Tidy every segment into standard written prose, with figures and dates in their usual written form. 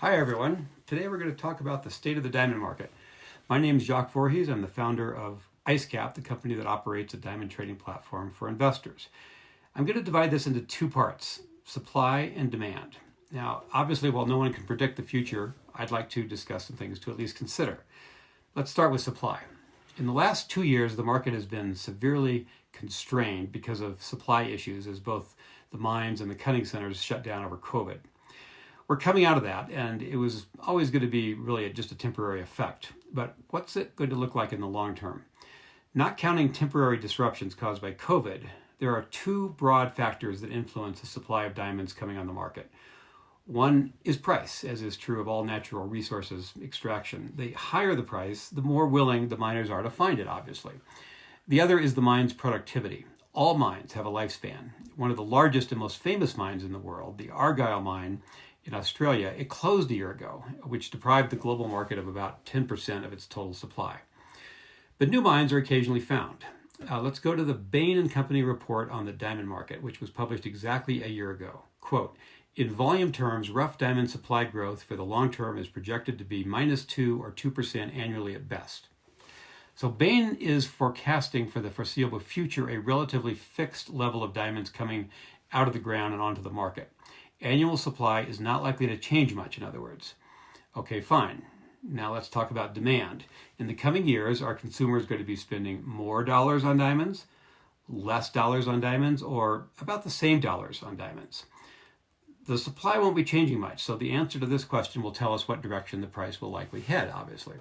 Hi everyone. Today we're going to talk about the state of the diamond market. My name is Jacques Voorhees. I'm the founder of Icecap, the company that operates a diamond trading platform for investors. I'm going to divide this into two parts, supply and demand. Now, obviously, while no one can predict the future, I'd like to discuss some things to at least consider. Let's start with supply. In the last 2 years, the market has been severely constrained because of supply issues as both the mines and the cutting centers shut down over COVID. We're coming out of that, and it was always going to be really just a temporary effect. But what's it going to look like in the long term? Not counting temporary disruptions caused by COVID, there are two broad factors that influence the supply of diamonds coming on the market. One is price, as is true of all natural resources extraction. The higher the price, the more willing the miners are to find it, obviously. The other is the mine's productivity. All mines have a lifespan. One of the largest and most famous mines in the world, the Argyle mine, in Australia, it closed a year ago, which deprived the global market of about 10% of its total supply. But new mines are occasionally found. Let's go to the Bain & Company report on the diamond market, which was published exactly a year ago. Quote, in volume terms, rough diamond supply growth for the long term is projected to be -2 or 2% annually at best. So Bain is forecasting for the foreseeable future a relatively fixed level of diamonds coming out of the ground and onto the market. Annual supply is not likely to change much, in other words. Okay, fine. Now let's talk about demand. In the coming years, are consumers going to be spending more dollars on diamonds, less dollars on diamonds, or about the same dollars on diamonds? The supply won't be changing much, so the answer to this question will tell us what direction the price will likely head, obviously.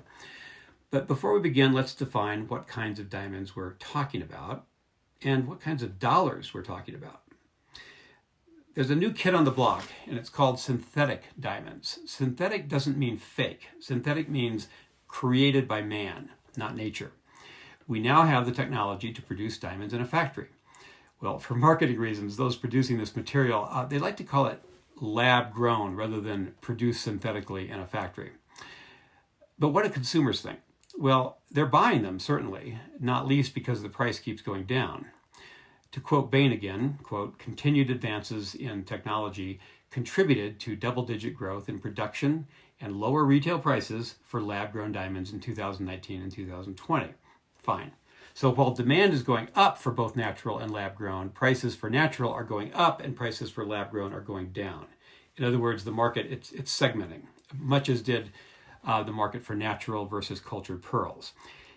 But before we begin, let's define what kinds of diamonds we're talking about and what kinds of dollars we're talking about. There's a new kid on the block, and it's called synthetic diamonds. Synthetic doesn't mean fake. Synthetic means created by man, not nature. We now have the technology to produce diamonds in a factory. Well, for marketing reasons, those producing this material, they like to call it lab-grown rather than produced synthetically in a factory. But what do consumers think? Well, they're buying them, certainly, not least because the price keeps going down. To quote Bain again, quote, continued advances in technology contributed to double-digit growth in production and lower retail prices for lab-grown diamonds in 2019 and 2020. Fine. So while demand is going up for both natural and lab-grown, prices for natural are going up and prices for lab-grown are going down. In other words, the market, it's segmenting, much as did the market for natural versus cultured pearls.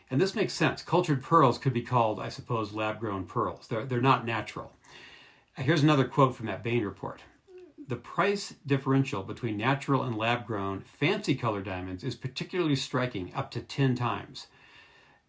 And this makes sense. Cultured pearls could be called, I suppose, lab-grown pearls. They're not natural. Here's another quote from that Bain report. The price differential between natural and lab-grown fancy color diamonds is particularly striking, up to 10 times.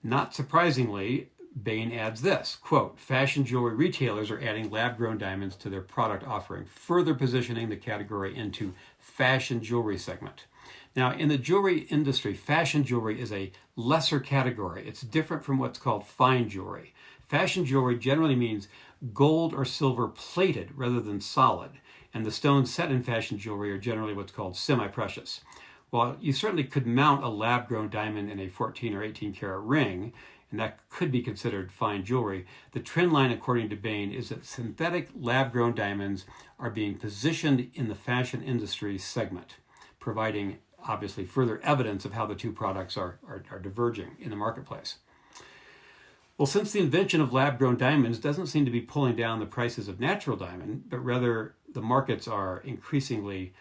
Not surprisingly, Bain adds this, quote, fashion jewelry retailers are adding lab-grown diamonds to their product offering, further positioning the category into fashion jewelry segment. Now, in the jewelry industry, fashion jewelry is a lesser category. It's different from what's called fine jewelry. Fashion jewelry generally means gold or silver plated rather than solid, and the stones set in fashion jewelry are generally what's called semi-precious. While you certainly could mount a lab-grown diamond in a 14 or 18 karat ring, and that could be considered fine jewelry, the trend line, according to Bain, is that synthetic lab-grown diamonds are being positioned in the fashion industry segment, providing obviously further evidence of how the two products are diverging in the marketplace. Well, since the invention of lab-grown diamonds doesn't seem to be pulling down the prices of natural diamond, but rather the markets are increasingly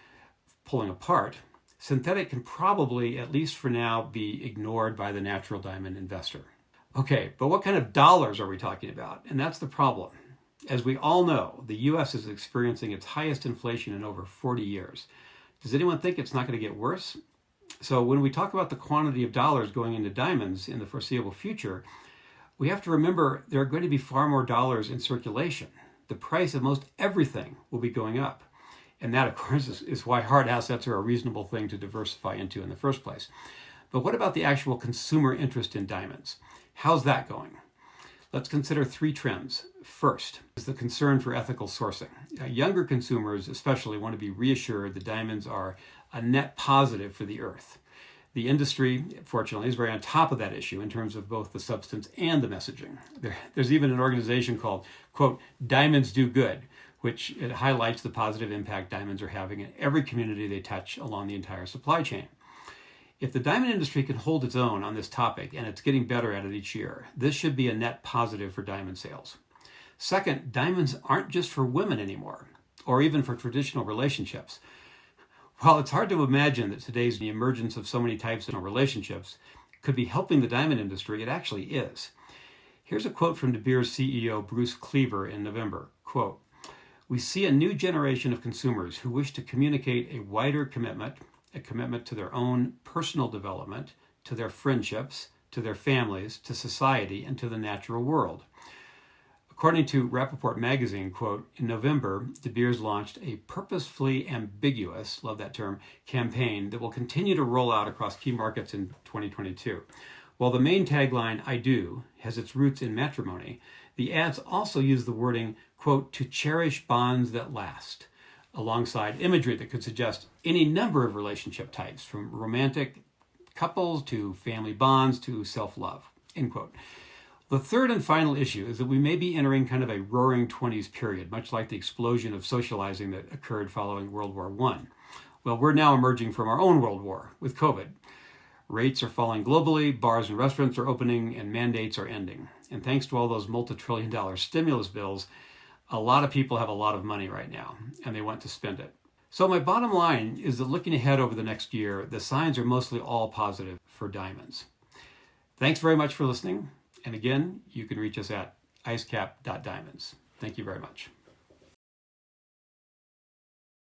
pulling apart, synthetic can probably, at least for now, be ignored by the natural diamond investor. Okay, but what kind of dollars are we talking about? And that's the problem. As we all know, the U.S. is experiencing its highest inflation in over 40 years. Does anyone think it's not going to get worse? So when we talk about the quantity of dollars going into diamonds in the foreseeable future, we have to remember there are going to be far more dollars in circulation. The price of most everything will be going up. And that, of course, is why hard assets are a reasonable thing to diversify into in the first place. But what about the actual consumer interest in diamonds? How's that going? Let's consider three trends. First is the concern for ethical sourcing. Younger consumers especially want to be reassured that diamonds are a net positive for the earth. The industry, fortunately, is very on top of that issue in terms of both the substance and the messaging. There's even an organization called, quote, Diamonds Do Good, which it highlights the positive impact diamonds are having in every community they touch along the entire supply chain. If the diamond industry can hold its own on this topic, and it's getting better at it each year, this should be a net positive for diamond sales. Second, diamonds aren't just for women anymore, or even for traditional relationships. While it's hard to imagine that today's the emergence of so many types of relationships could be helping the diamond industry, it actually is. Here's a quote from De Beers CEO Bruce Cleaver in November. Quote, "We see a new generation of consumers who wish to communicate a wider commitment, a commitment to their own personal development, to their friendships, to their families, to society, and to the natural world." According to Rappaport magazine, quote, "In November, De Beers launched a purposefully ambiguous, love that term, campaign that will continue to roll out across key markets in 2022. While the main tagline, 'I do,' has its roots in matrimony, the ads also use the wording, quote, 'to cherish bonds that last,' alongside imagery that could suggest any number of relationship types, from romantic couples to family bonds to self-love," end quote. The third and final issue is that we may be entering kind of a roaring 20s period, much like the explosion of socializing that occurred following World War I. Well, we're now emerging from our own World War with COVID. Rates are falling globally, bars and restaurants are opening, and mandates are ending. And thanks to all those multi-trillion-dollar stimulus bills, a lot of people have a lot of money right now, and they want to spend it. So my bottom line is that looking ahead over the next year, the signs are mostly all positive for diamonds. Thanks very much for listening. And again, you can reach us at icecap.diamonds. Thank you very much.